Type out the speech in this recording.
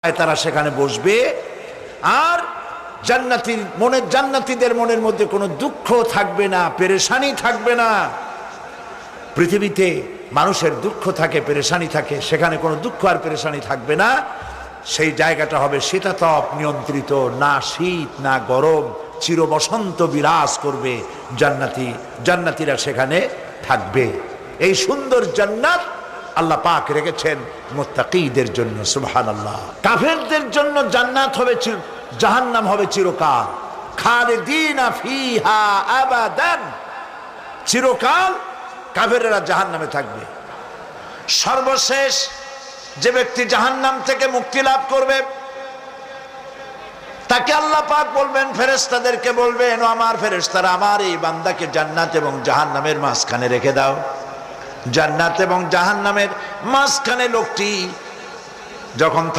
তারা সেখানে বসবে। আর জান্নাতীদের মনের মধ্যে কোনো দুঃখ থাকবে না, পেরেশানি থাকবে না। পৃথিবীতে মানুষের দুঃখ থাকে, পেরেশানি থাকে, সেখানে কোনো দুঃখ আর পেরেশানি থাকবে না। সেই জায়গাটা হবে শীতাতপ নিয়ন্ত্রিত, না শীত না গরম, চির বসন্ত বিরাজ করবে। জান্নাতীরা সেখানে থাকবে। এই সুন্দর জান্নাত আল্লাহ পাক রেখেছেন মুত্তাকীদের জন্য। সুবহানাল্লাহ। কাফেরদের জন্য জান্নাত হবে, জাহান্নাম হবে চিরকাল। খালিদিনা ফিহা আবাদান, চিরকাল কাফেররা জাহান্নামে থাকবে। সর্বশেষ যে ব্যক্তি জাহান্নাম থেকে মুক্তি লাভ করবে তাকে আল্লাহ পাক বলবেন, ফেরেশতাদেরকে বলবেন, ও আমার ফেরেশতারা, আমার এই বান্দাকে জান্নাত এবং জাহান্নামের মাঝখানে রেখে দাও। জান্নাত এবং জাহান্নামের মাঝখানে লোকটি যখন থাকে